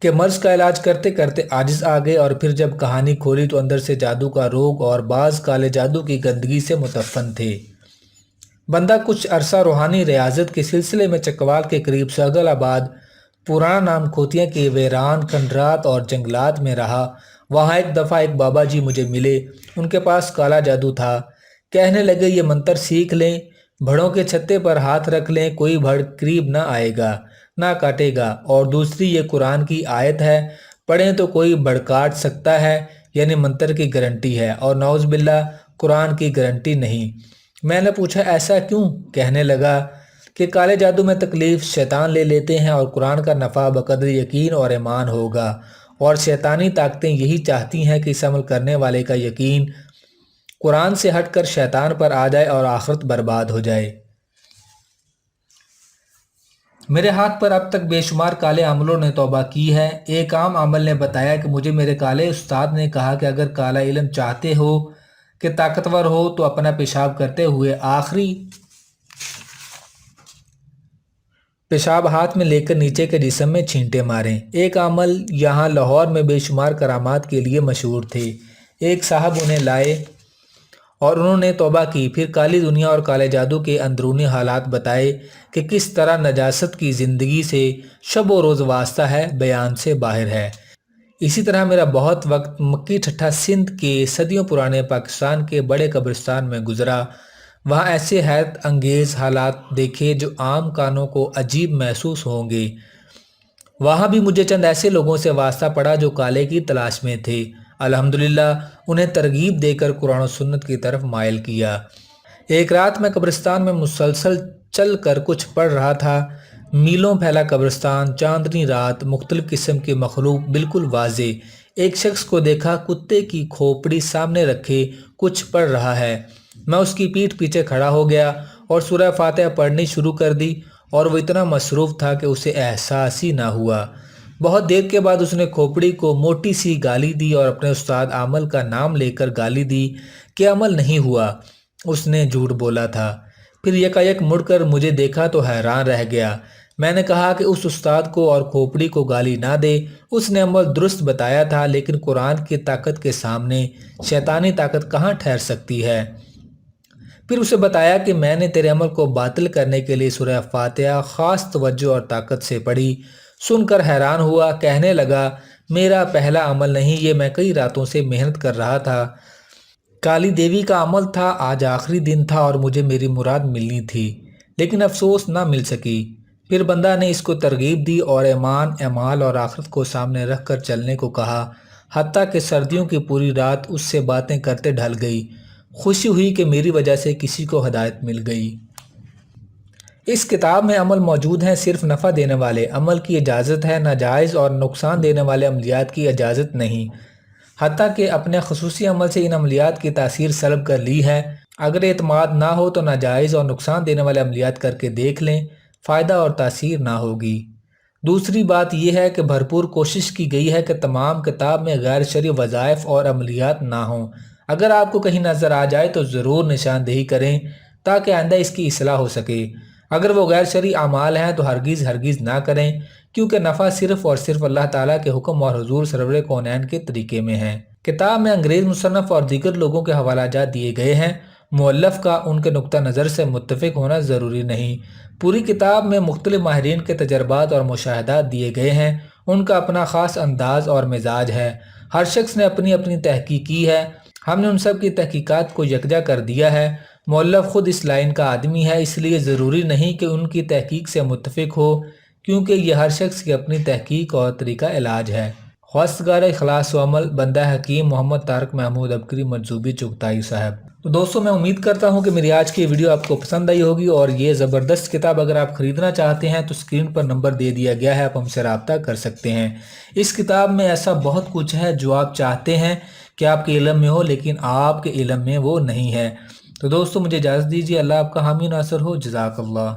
کہ مرض کا علاج کرتے کرتے عاجز آ گئے، اور پھر جب کہانی کھولی تو اندر سے جادو کا روگ اور بعض کالے جادو کی گندگی سے متفن تھے۔ بندہ کچھ عرصہ روحانی ریاضت کے سلسلے میں چکوال کے قریب سہگل آباد، پرانا نام کھوتیا کے ویران کھنڈرات اور جنگلات میں رہا۔ وہاں ایک دفعہ ایک بابا جی مجھے ملے، ان کے پاس کالا جادو تھا۔ کہنے لگے یہ منتر سیکھ لیں، بھڑوں کے چھتے پر ہاتھ رکھ لیں، کوئی بھڑ قریب نہ آئے گا، نہ کاٹے گا، اور دوسری یہ قرآن کی آیت ہے، پڑھیں تو کوئی بھڑ کاٹ سکتا ہے، یعنی منتر کی گارنٹی ہے، اور نعوذ باللہ قرآن کی گارنٹی نہیں۔ میں نے پوچھا ایسا کیوں؟ کہنے لگا کہ کالے جادو میں تکلیف شیطان لے لیتے ہیں، اور قرآن کا نفع بقدر یقین اور ایمان ہوگا، اور شیطانی طاقتیں یہی چاہتی ہیں کہ اس عمل کرنے والے کا یقین قرآن سے ہٹ کر شیطان پر آ جائے اور آخرت برباد ہو جائے۔ میرے ہاتھ پر اب تک بے شمار کالے عملوں نے توبہ کی ہے۔ ایک عام عمل نے بتایا کہ مجھے میرے کالے استاد نے کہا کہ اگر کالا علم چاہتے ہو کہ طاقتور ہو تو اپنا پیشاب کرتے ہوئے آخری پیشاب ہاتھ میں لے کر نیچے کے جسم میں چھینٹے ماریں۔ ایک عمل یہاں لاہور میں بے شمار کرامات کے لیے مشہور تھے۔ ایک صاحب انہیں لائے اور انہوں نے توبہ کی، پھر کالی دنیا اور کالے جادو کے اندرونی حالات بتائے کہ کس طرح نجاست کی زندگی سے شب و روز واسطہ ہے، بیان سے باہر ہے۔ اسی طرح میرا بہت وقت مکی ٹھٹھا سندھ کے صدیوں پرانے پاکستان کے بڑے قبرستان میں گزرا۔ وہاں ایسے حیرت انگیز حالات دیکھے جو عام کانوں کو عجیب محسوس ہوں گے۔ وہاں بھی مجھے چند ایسے لوگوں سے واسطہ پڑا جو کالے کی تلاش میں تھے۔ الحمدللہ انہیں ترغیب دے کر قرآن و سنت کی طرف مائل کیا۔ ایک رات میں قبرستان میں مسلسل چل کر کچھ پڑھ رہا تھا۔ میلوں پھیلا قبرستان، چاندنی رات، مختلف قسم کی مخلوق بالکل واضح۔ ایک شخص کو دیکھا، کتے کی کھوپڑی سامنے رکھے کچھ پڑھ رہا ہے۔ میں اس کی پیٹھ پیچھے کھڑا ہو گیا اور سورہ فاتحہ پڑھنی شروع کر دی، اور وہ اتنا مصروف تھا کہ اسے احساس ہی نہ ہوا۔ بہت دیر کے بعد اس نے کھوپڑی کو موٹی سی گالی دی اور اپنے استاد عامل کا نام لے کر گالی دی کہ عمل نہیں ہوا، اس نے جھوٹ بولا تھا۔ پھر یکایک مڑ کر مجھے دیکھا تو حیران رہ گیا۔ میں نے کہا کہ اس استاد کو اور کھوپڑی کو گالی نہ دے، اس نے عمل درست بتایا تھا، لیکن قرآن کی طاقت کے سامنے شیطانی طاقت کہاں ٹھہر سکتی ہے؟ پھر اسے بتایا کہ میں نے تیرے عمل کو باطل کرنے کے لیے سورہ فاتحہ خاص توجہ اور طاقت سے پڑھی۔ سن کر حیران ہوا، کہنے لگا میرا پہلا عمل نہیں، یہ میں کئی راتوں سے محنت کر رہا تھا۔ کالی دیوی کا عمل تھا، آج آخری دن تھا اور مجھے میری مراد ملنی تھی، لیکن افسوس نہ مل سکی۔ پھر بندہ نے اس کو ترغیب دی اور ایمان، اعمال اور آخرت کو سامنے رکھ کر چلنے کو کہا، حتیٰ کہ سردیوں کی پوری رات اس سے باتیں کرتے ڈھل گئی۔ خوشی ہوئی کہ میری وجہ سے کسی کو ہدایت مل گئی۔ اس کتاب میں عمل موجود ہیں، صرف نفع دینے والے عمل کی اجازت ہے، ناجائز اور نقصان دینے والے عملیات کی اجازت نہیں۔ حتیٰ کہ اپنے خصوصی عمل سے ان عملیات کی تاثیر سلب کر لی ہے۔ اگر اعتماد نہ ہو تو ناجائز اور نقصان دینے والے عملیات کر کے دیکھ لیں، فائدہ اور تاثیر نہ ہوگی۔ دوسری بات یہ ہے کہ بھرپور کوشش کی گئی ہے کہ تمام کتاب میں غیر شرعی وظائف اور عملیات نہ ہوں۔ اگر آپ کو کہیں نظر آ جائے تو ضرور نشاندہی کریں تاکہ آئندہ اس کی اصلاح ہو سکے۔ اگر وہ غیر شرعی اعمال ہیں تو ہرگز نہ کریں، کیونکہ نفع صرف اور صرف اللہ تعالیٰ کے حکم اور حضور سرور کونین کے طریقے میں ہے۔ کتاب میں انگریز مصنف اور دیگر لوگوں کے حوالہ جات دیے گئے ہیں۔ مؤلف کا ان کے نقطہ نظر سے متفق ہونا ضروری نہیں۔ پوری کتاب میں مختلف ماہرین کے تجربات اور مشاہدات دیے گئے ہیں، ان کا اپنا خاص انداز اور مزاج ہے۔ ہر شخص نے اپنی اپنی تحقیق کی ہے، ہم نے ان سب کی تحقیقات کو یکجا کر دیا ہے۔ مؤلف خود اس لائن کا آدمی ہے، اس لیے ضروری نہیں کہ ان کی تحقیق سے متفق ہو، کیونکہ یہ ہر شخص کی اپنی تحقیق اور طریقہ علاج ہے۔ خواستگار اخلاص و عمل، بندہ حکیم محمد طارق محمود ابکری منصوبی چغتائی صاحب۔ تو دوستو میں امید کرتا ہوں کہ میری آج کی ویڈیو آپ کو پسند آئی ہوگی، اور یہ زبردست کتاب اگر آپ خریدنا چاہتے ہیں تو اسکرین پر نمبر دے دیا گیا ہے، آپ ہم سے رابطہ کر سکتے ہیں۔ اس کتاب میں ایسا بہت کچھ ہے جو آپ چاہتے ہیں کہ آپ کے علم میں ہو، لیکن آپ کے علم میں وہ نہیں ہے۔ تو دوستو مجھے اجازت دیجیے، اللہ آپ کا حامی و ناصر ہو، جزاک اللہ۔